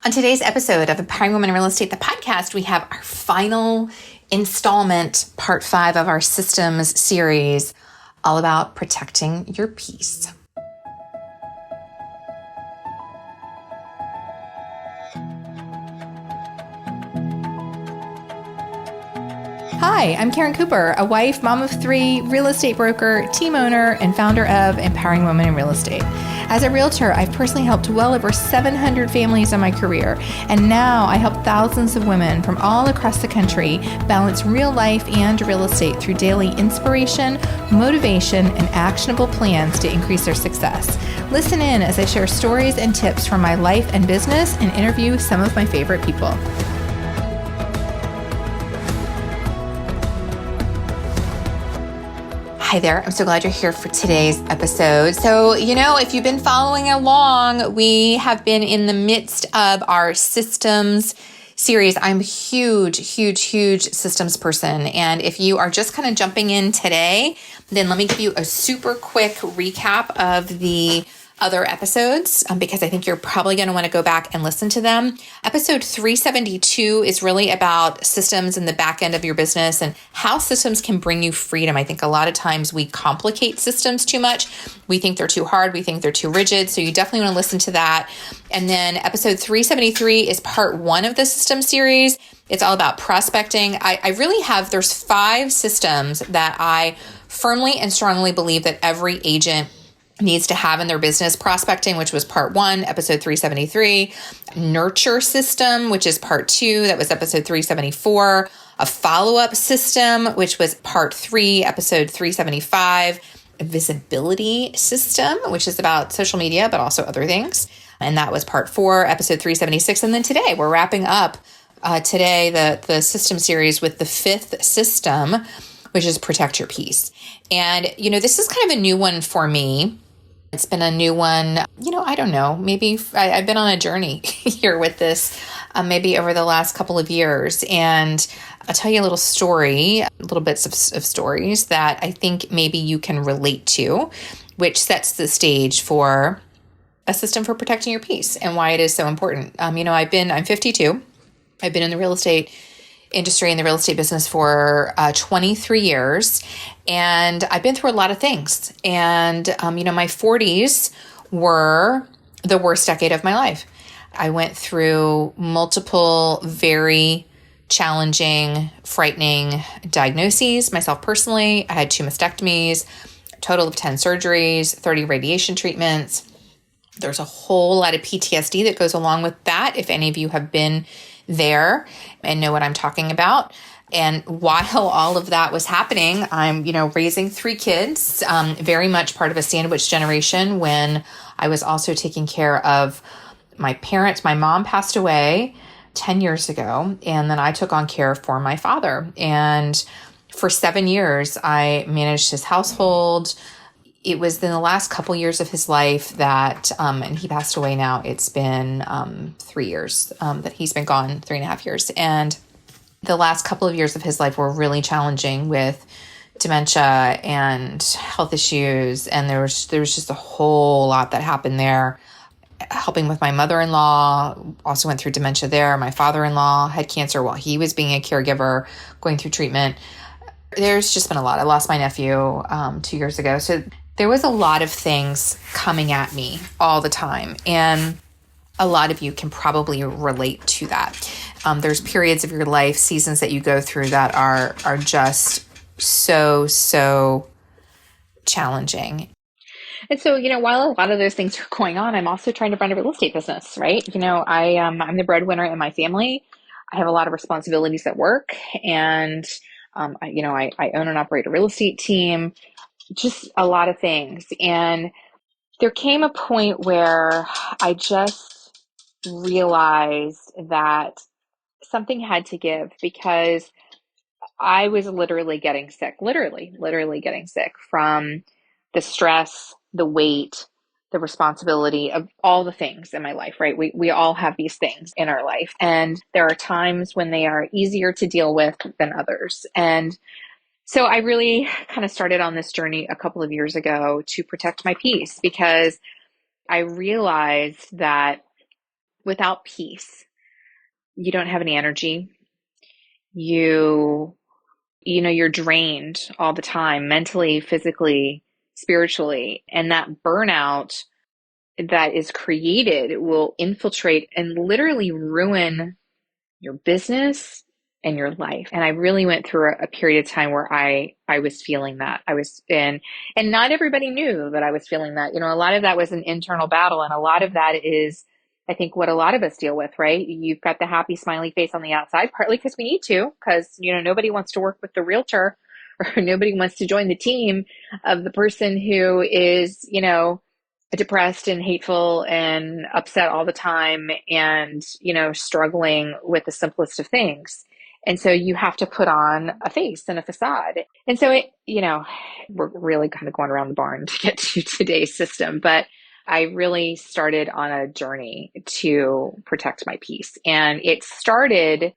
On today's episode of Empowering Women in Real Estate, the podcast, we have our final installment, part 5 of our systems series, all about protecting your peace. Hi, I'm Karen Cooper, a wife, mom of 3, real estate broker, team owner, and founder of Empowering Women in Real Estate. As a realtor, I've personally helped well over 700 families in my career, and now I help thousands of women from all across the country balance real life and real estate through daily inspiration, motivation, and actionable plans to increase their success. Listen in as I share stories and tips from my life and business and interview some of my favorite people. Hi there. I'm so glad you're here for today's episode. So, if you've been following along, we have been in the midst of our systems series. I'm a huge systems person. And if you are just kind of jumping in today, then let me give you a super quick recap of the other episodes because I think you're probably going to want to go back and listen to them. Episode 372 is really about systems in the back end of your business and how systems can bring you freedom. I think a lot of times we complicate systems too much. We think they're too hard. We think they're too rigid. So you definitely want to listen to that. And then episode 373 is part 1 of the system series. It's all about prospecting. I really have, there's 5 systems that I firmly and strongly believe that every agent needs to have in their business. Prospecting, which was part 1, episode 373. Nurture system, which is part 2, that was episode 374. A follow-up system, which was part 3, episode 375. A visibility system, which is about social media, but also other things. And that was part 4, episode 376. And then today we're wrapping up today the system series with the 5th system, which is protect your peace. And, this is kind of a new one for me. It's been a new one, I don't know, maybe I've been on a journey here with this, maybe over the last couple of years. And I'll tell you a little story, little bits of stories that I think maybe you can relate to, which sets the stage for a system for protecting your peace and why it is so important. I'm 52. I've been in the real estate industry, in the real estate business for 23 years. And I've been through a lot of things. And, my 40s were the worst decade of my life. I went through multiple very challenging, frightening diagnoses myself personally. I had 2 mastectomies, a total of 10 surgeries, 30 radiation treatments. There's a whole lot of PTSD that goes along with that. If any of you have been there and know what I'm talking about. And while all of that was happening, I'm, raising 3 kids, very much part of a sandwich generation when I was also taking care of my parents. My mom passed away 10 years ago, and then I took on care for my father. And for 7 years, I managed his household. It was in the last couple years of his life that, and he passed away now, it's been 3 years that he's been gone, 3.5 years. And the last couple of years of his life were really challenging with dementia and health issues. And there was just a whole lot that happened there. Helping with my mother-in-law, also went through dementia there. My father-in-law had cancer while he was being a caregiver, going through treatment. There's just been a lot. I lost my nephew 2 years ago. So there was a lot of things coming at me all the time. And a lot of you can probably relate to that. There's periods of your life, seasons that you go through that are just so challenging. And so, while a lot of those things are going on, I'm also trying to run a real estate business, right? I'm the breadwinner in my family. I have a lot of responsibilities at work, and I own and operate a real estate team, just a lot of things. And there came a point where I just realized that something had to give because I was literally getting sick, literally getting sick from the stress, the weight, the responsibility of all the things in my life, right? We all have these things in our life, and there are times when they are easier to deal with than others. And so I really kind of started on this journey a couple of years ago to protect my peace because I realized that without peace, you don't have any energy. You, you're drained all the time, mentally, physically, spiritually. And that burnout that is created will infiltrate and literally ruin your business and your life. And I really went through a period of time where I was feeling that. I was in, and not everybody knew that I was feeling that. A lot of that was an internal battle. And a lot of that is, I think, what a lot of us deal with, right? You've got the happy, smiley face on the outside, partly because we need to, because, nobody wants to work with the realtor or nobody wants to join the team of the person who is, depressed and hateful and upset all the time and, struggling with the simplest of things. And so you have to put on a face and a facade. And so we're really kind of going around the barn to get to today's system, but I really started on a journey to protect my peace. And it started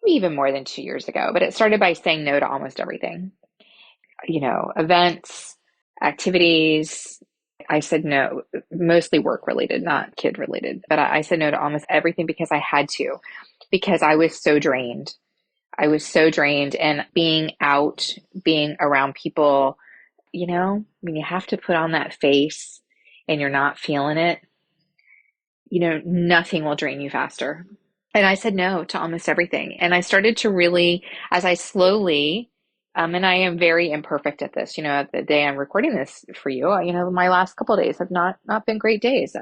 even more than 2 years ago, but it started by saying no to almost everything, events, activities. I said no, mostly work related, not kid related, but I said no to almost everything because I had to, because I was so drained. And being out, being around people, when you have to put on that face and you're not feeling it, nothing will drain you faster. And I said no to almost everything. And I started to really, as I slowly, and I am very imperfect at this, at the day I'm recording this for you, my last couple of days have not been great days,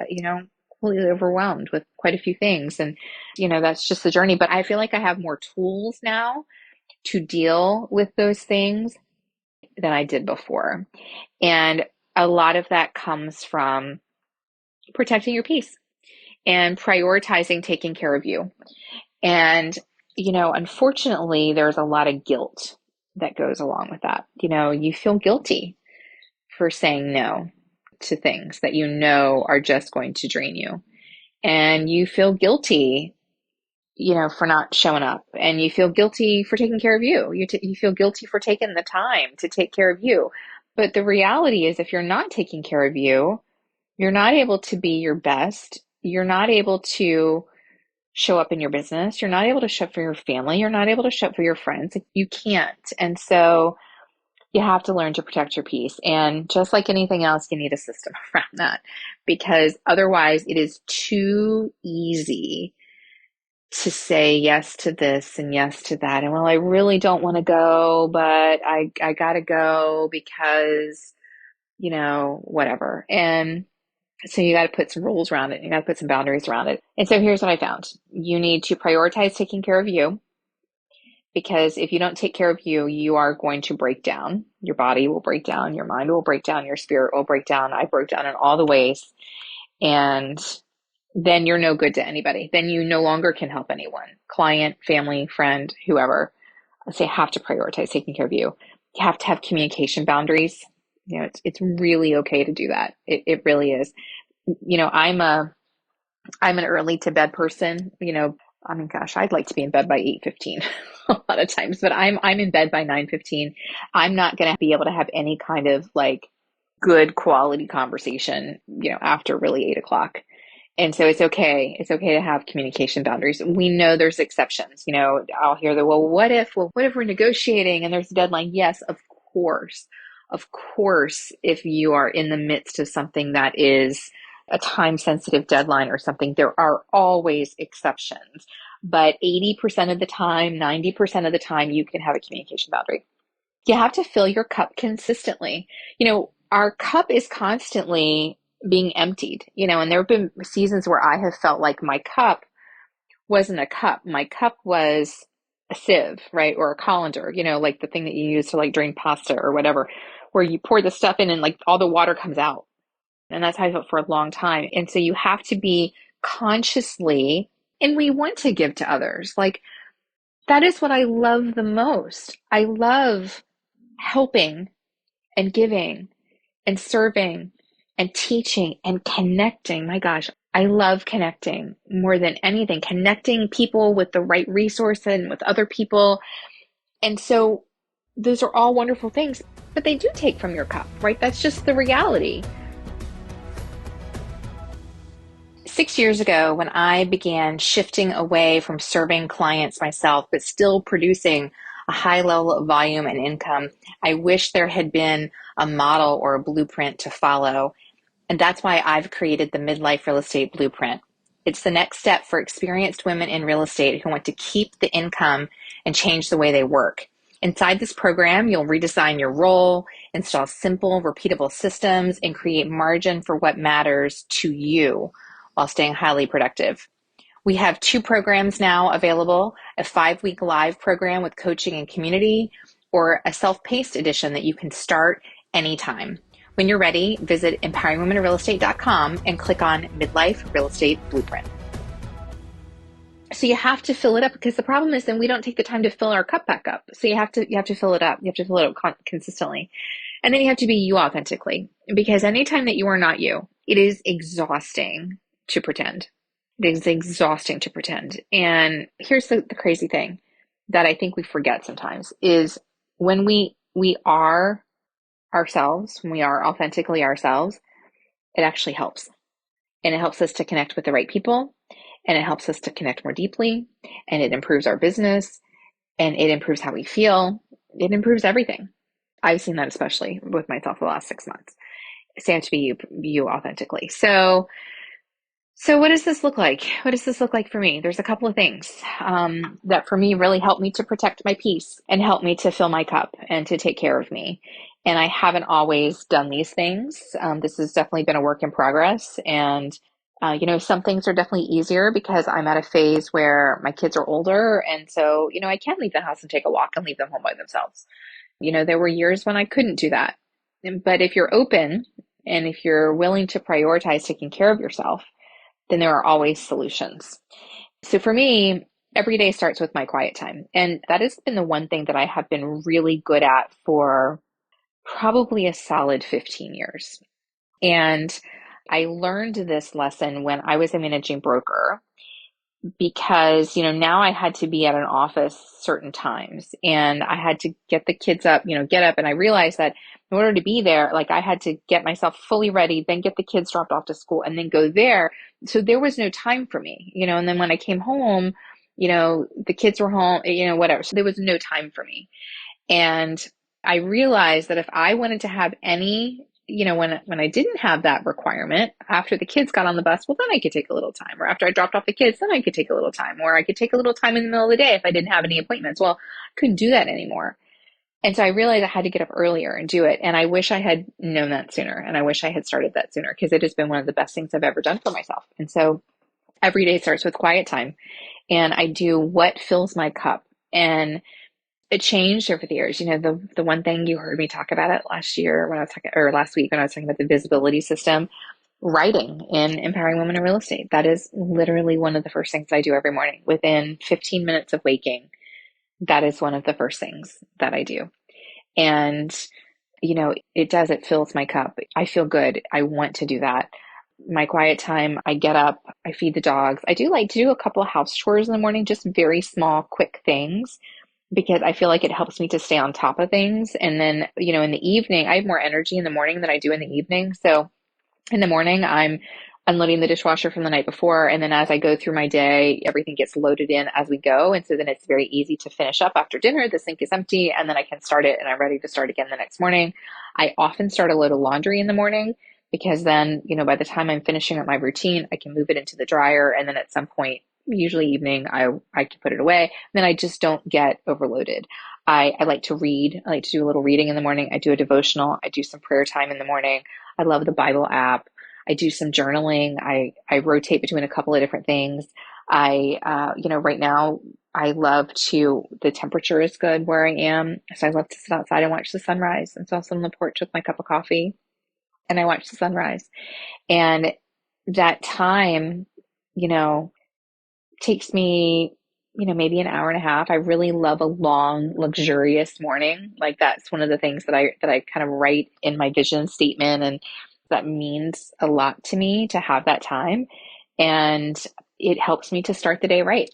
completely overwhelmed with quite a few things. And, that's just the journey. But I feel like I have more tools now to deal with those things than I did before. And a lot of that comes from protecting your peace and prioritizing taking care of you. And, unfortunately, there's a lot of guilt that goes along with that. You feel guilty for saying no to things that are just going to drain you. And you feel guilty, for not showing up. And you feel guilty for taking care of you. You feel guilty for taking the time to take care of you. But the reality is, if you're not taking care of you, you're not able to be your best. You're not able to show up in your business. You're not able to show up for your family. You're not able to show up for your friends. You can't. And so you have to learn to protect your peace. And just like anything else, you need a system around that, because otherwise it is too easy to say yes to this and yes to that. And well, I really don't want to go, but I got to go because, whatever. And so you got to put some rules around it. You got to put some boundaries around it. And so here's what I found. You need to prioritize taking care of you, because if you don't take care of you, you are going to break down. Your body will break down. Your mind will break down. Your spirit will break down. I broke down in all the ways. And then you're no good to anybody. Then you no longer can help anyone, client, family, friend, whoever. So you have to prioritize taking care of you. You have to have communication boundaries. It's really okay to do that. It really is. I'm an early to bed person. Gosh, I'd like to be in bed by 8:15 a lot of times, but I'm in bed by 9:15. I'm not going to be able to have any kind of good quality conversation, after really 8 o'clock. And so it's okay. It's okay to have communication boundaries. We know there's exceptions. I'll hear what if we're negotiating and there's a deadline? Yes, of course. Of course, if you are in the midst of something that is a time-sensitive deadline or something, there are always exceptions. But 80% of the time, 90% of the time, you can have a communication boundary. You have to fill your cup consistently. Our cup is constantly being emptied, and there have been seasons where I have felt like my cup wasn't a cup. My cup was a sieve, right? Or a colander, like the thing that you use to drain pasta or whatever, where you pour the stuff in and all the water comes out. And that's how I felt for a long time. And so you have to be consciously, and we want to give to others. That is what I love the most. I love helping and giving and serving and teaching and connecting. My gosh, I love connecting more than anything, connecting people with the right resource and with other people. And so those are all wonderful things, but they do take from your cup, right? That's just the reality. 6 years ago, when I began shifting away from serving clients myself, but still producing a high level of volume and income, I wish there had been a model or a blueprint to follow. And that's why I've created the Midlife Real Estate Blueprint. It's the next step for experienced women in real estate who want to keep the income and change the way they work. Inside this program, you'll redesign your role, install simple, repeatable systems, and create margin for what matters to you while staying highly productive. We have 2 programs now available, a 5-week live program with coaching and community, or a self-paced edition that you can start anytime. When you're ready, visit empoweringwomeninrealestate.com and click on Midlife Real Estate Blueprint. So you have to fill it up, because the problem is then we don't take the time to fill our cup back up. So you have to fill it up. You have to fill it up consistently. And then you have to be you authentically, because anytime that you are not you, it is exhausting to pretend. It is exhausting to pretend. And here's the crazy thing that I think we forget sometimes is when we are ourselves, when we are authentically ourselves, it actually helps. And it helps us to connect with the right people, and it helps us to connect more deeply, and it improves our business, and it improves how we feel. It improves everything. I've seen that especially with myself the last 6 months. So you have to be you authentically. So what does this look like? What does this look like for me? There's a couple of things that for me really help me to protect my peace and help me to fill my cup and to take care of me. And I haven't always done these things. This has definitely been a work in progress. And, some things are definitely easier because I'm at a phase where my kids are older. And so, I can leave the house and take a walk and leave them home by themselves. There were years when I couldn't do that. But if you're open and if you're willing to prioritize taking care of yourself, then there are always solutions. So for me, every day starts with my quiet time. And that has been the one thing that I have been really good at for probably a solid 15 years. And I learned this lesson when I was a managing broker, because, now I had to be at an office certain times and I had to get the kids up, get up. And I realized that in order to be there, like I had to get myself fully ready, then get the kids dropped off to school and then go there. So there was no time for me, and then when I came home, the kids were home, whatever. So there was no time for me. And I realized that if I wanted to have any, when I didn't have that requirement, after the kids got on the bus, well, then I could take a little time. Or after I dropped off the kids, then I could take a little time. Or I could take a little time in the middle of the day if I didn't have any appointments. Well, I couldn't do that anymore. And so I realized I had to get up earlier and do it. And I wish I had known that sooner. And I wish I had started that sooner, because it has been one of the best things I've ever done for myself. And so every day starts with quiet time. And I do what fills my cup. And it changed over the years. The one thing you heard me talk about it last year when I was talking, or last week when I was talking about the visibility system, writing in Empowering Women in Real Estate. That is literally one of the first things I do every morning. Within 15 minutes of waking, that is one of the first things that I do. And, it fills my cup. I feel good. I want to do that. My quiet time, I get up, I feed the dogs. I do like to do a couple of house chores in the morning, just very small, quick things, because I feel like it helps me to stay on top of things. And then, in the evening, I have more energy in the morning than I do in the evening. So in the morning, I'm unloading the dishwasher from the night before. And then as I go through my day, everything gets loaded in as we go. And so then it's very easy to finish up after dinner. The sink is empty and then I can start it and I'm ready to start again the next morning. I often start a load of laundry in the morning, because then, by the time I'm finishing up my routine, I can move it into the dryer. And then at some point, usually evening, I can put it away. Then I just don't get overloaded. I like to read. I like to do a little reading in the morning. I do a devotional. I do some prayer time in the morning. I love the Bible app. I do some journaling. I rotate between a couple of different things. Right now the temperature is good where I am. So I love to sit outside and watch the sunrise. And so I'll sit on the porch with my cup of coffee and I watch the sunrise. And that time, takes me, maybe an hour and a half. I really love a long, luxurious morning. Like that's one of the things that I kind of write in my vision statement. And that means a lot to me to have that time. And it helps me to start the day right.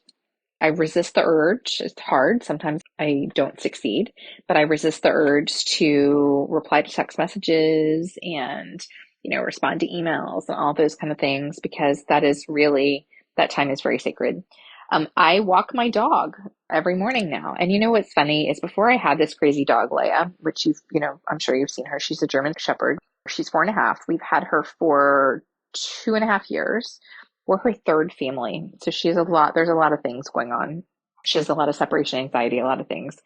I resist the urge. It's hard. Sometimes I don't succeed, but I resist the urge to reply to text messages and respond to emails and all those kind of things, because that time is very sacred. I walk my dog every morning now. And what's funny is, before I had this crazy dog, Leia, which I'm sure you've seen her. She's a German Shepherd. She's 4.5. We've had her for 2.5 years. We're her third family. So there's a lot of things going on. She has a lot of separation anxiety, a lot of things.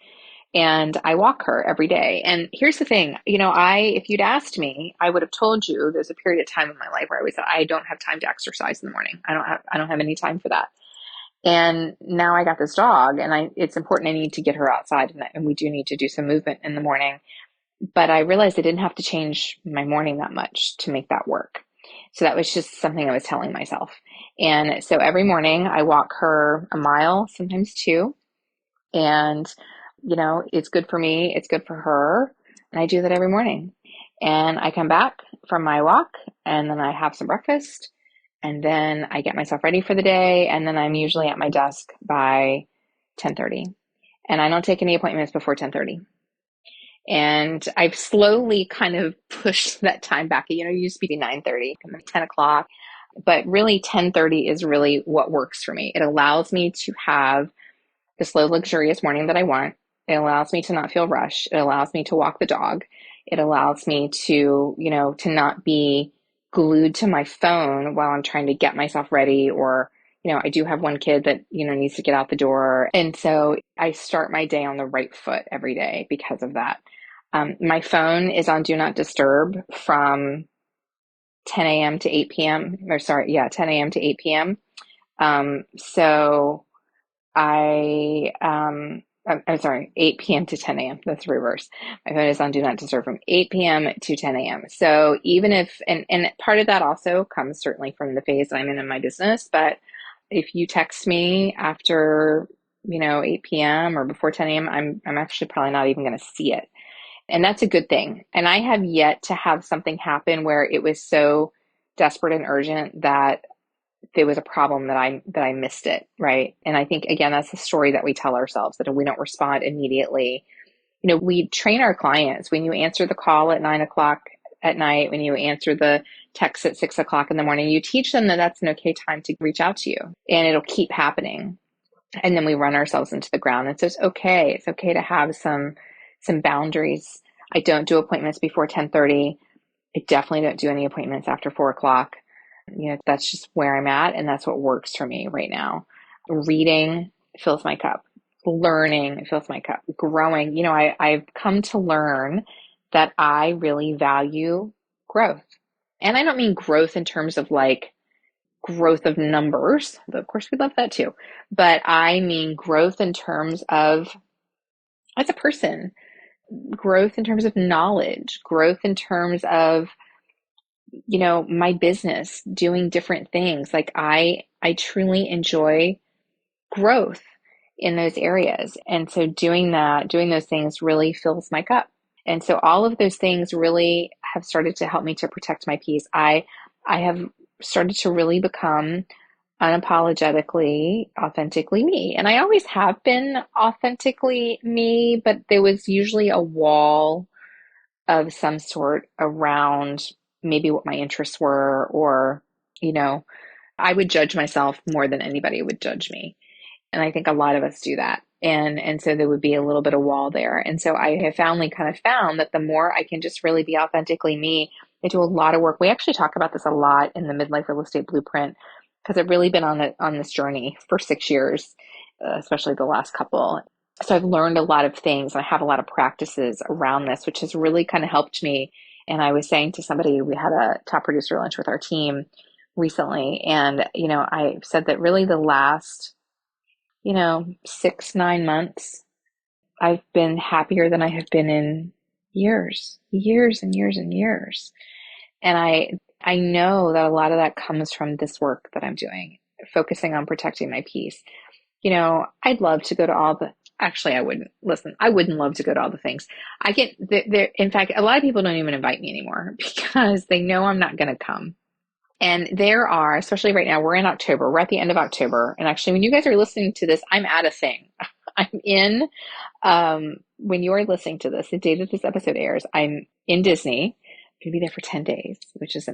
And I walk her every day. And here's the thing, if you'd asked me, I would have told you there's a period of time in my life where I was, I don't have time to exercise in the morning. I don't have any time for that. And now I got this dog, and it's important. I need to get her outside, and we do need to do some movement in the morning. But I realized I didn't have to change my morning that much to make that work. So that was just something I was telling myself. And so every morning I walk her a mile, sometimes two. And, it's good for me. It's good for her. And I do that every morning. And I come back from my walk, and then I have some breakfast, and then I get myself ready for the day. And then I'm usually at my desk by 10:30, and I don't take any appointments before 10:30. And I've slowly kind of pushed that time back. It used to be 9:30, 10 o'clock, but really 10:30 is really what works for me. It allows me to have the slow, luxurious morning that I want. It allows me to not feel rushed. It allows me to walk the dog. It allows me to, to not be glued to my phone while I'm trying to get myself ready, or, I do have one kid that, needs to get out the door. And so I start my day on the right foot every day because of that. My phone is on Do Not Disturb from 10 a.m. to 8 p.m. 10 a.m. to 8 p.m. So I'm sorry, 8 p.m. to 10 a.m. That's the reverse. My phone is on Do Not Disturb from 8 p.m. to 10 a.m. So even if, and part of that also comes certainly from the phase that I'm in my business, but if you text me after, 8 p.m. or before 10 a.m., I'm actually probably not even going to see it. And that's a good thing. And I have yet to have something happen where it was so desperate and urgent that there was a problem that I missed it, right? And I think, again, that's the story that we tell ourselves, that if we don't respond immediately, we train our clients. When you answer the call at 9 o'clock at night, when you answer the text at 6 o'clock in the morning, you teach them that that's an okay time to reach out to you, and it'll keep happening. And then we run ourselves into the ground. And so it's okay. It's okay to have some boundaries. I don't do appointments before 10:30. I definitely don't do any appointments after 4 o'clock. That's just where I'm at, and that's what works for me right now. Reading fills my cup. Learning fills my cup. Growing, I've come to learn that I really value growth. And I don't mean growth in terms of like growth of numbers, though of course we love that too. But I mean growth in terms of, as a person, growth in terms of knowledge, growth in terms of, my business, doing different things. Like I truly enjoy growth in those areas. And so doing those things really fills my cup. And so all of those things really have started to help me to protect my peace. I have started to really become unapologetically, authentically me. And I always have been authentically me, but there was usually a wall of some sort around maybe what my interests were, or, I would judge myself more than anybody would judge me. And I think a lot of us do that. And so there would be a little bit of wall there. And so I have found that the more I can just really be authentically me, I do a lot of work. We actually talk about this a lot in the Midlife Real Estate Blueprint, because I've really been on this journey for 6 years, especially the last couple. So I've learned a lot of things, and I have a lot of practices around this, which has really kind of helped me. And I was saying to somebody, we had a top producer lunch with our team recently, and, I said that really the last, 6-9 months, I've been happier than I have been in years and years and years. And I know that a lot of that comes from this work that I'm doing, focusing on protecting my peace. I'd love to go to all the, actually, I wouldn't. Listen, I wouldn't love to go to all the things. I get there. In fact, a lot of people don't even invite me anymore because they know I'm not going to come. And there are, especially right now, we're in October, we're at the end of October. And actually, when you guys are listening to this, I'm at a thing. I'm in, when you are listening to this, the day that this episode airs, I'm in Disney going to be there for 10 days, which is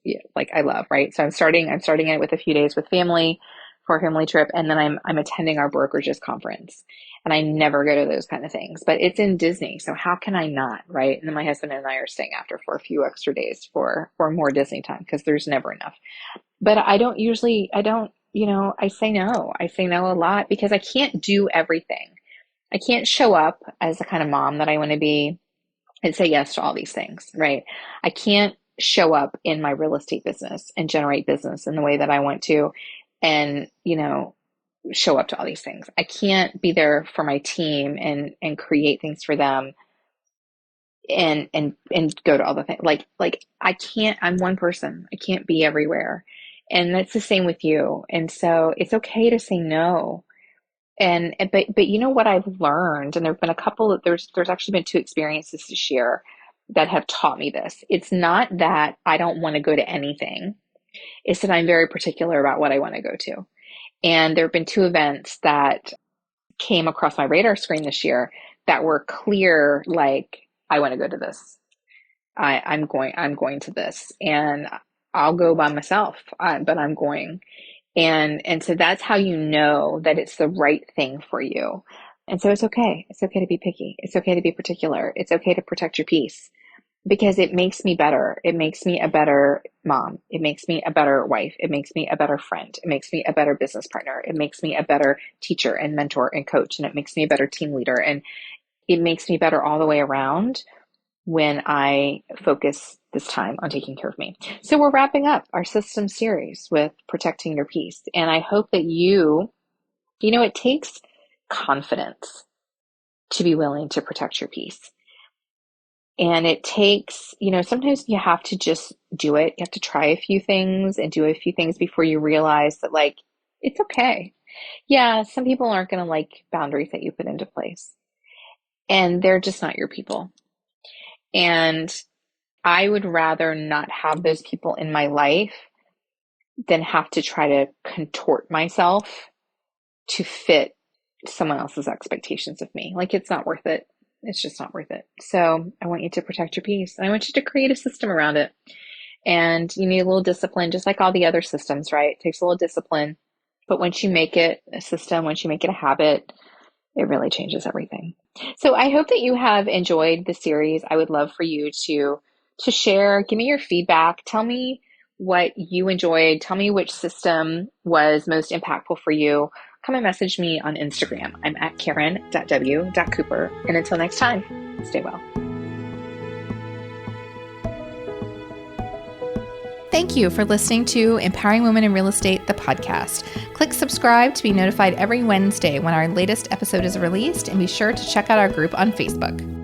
yeah, like I love, right? So I'm starting it with a few days with family for a family trip. And then I'm attending our brokerages conference, and I never go to those kind of things, but it's in Disney. So how can I not, right? And then my husband and I are staying after for a few extra days for more Disney time, because there's never enough. But I don't, I say no. I say no a lot because I can't do everything. I can't show up as the kind of mom that I want to be and say yes to all these things, right? I can't show up in my real estate business and generate business in the way that I want to, and, show up to all these things. I can't be there for my team and create things for them and go to all the things. Like I can't, I'm one person. I can't be everywhere. And that's the same with you. And so it's okay to say no. But you know what I've learned, and there've been a couple, there's actually been 2 experiences this year that have taught me this. It's not that I don't want to go to anything. It's that I'm very particular about what I want to go to. And there have been 2 events that came across my radar screen this year that were clear, like, I want to go to this. I'm going to this, and I'll go by myself, but I'm going. And so that's how you know that it's the right thing for you. And so it's okay. It's okay to be picky. It's okay to be particular. It's okay to protect your peace, because it makes me better. It makes me a better mom. It makes me a better wife. It makes me a better friend. It makes me a better business partner. It makes me a better teacher and mentor and coach. And it makes me a better team leader. And it makes me better all the way around when I focus this time on taking care of me. So we're wrapping up our system series with protecting your peace. And I hope that it takes confidence to be willing to protect your peace. And it takes, sometimes you have to just do it. You have to try a few things and do a few things before you realize that, like, it's okay. Yeah, some people aren't going to like boundaries that you put into place, and they're just not your people. And I would rather not have those people in my life than have to try to contort myself to fit someone else's expectations of me. Like, it's not worth it. It's just not worth it. So I want you to protect your peace. And I want you to create a system around it. And you need a little discipline, just like all the other systems, right? It takes a little discipline. But once you make it a system, once you make it a habit, it really changes everything. So I hope that you have enjoyed the series. I would love for you to share. Give me your feedback. Tell me what you enjoyed. Tell me which system was most impactful for you. Come and message me on Instagram. I'm at Karen.w.Cooper. And until next time, stay well. Thank you for listening to Empowering Women in Real Estate, the podcast. Click subscribe to be notified every Wednesday when our latest episode is released, and be sure to check out our group on Facebook.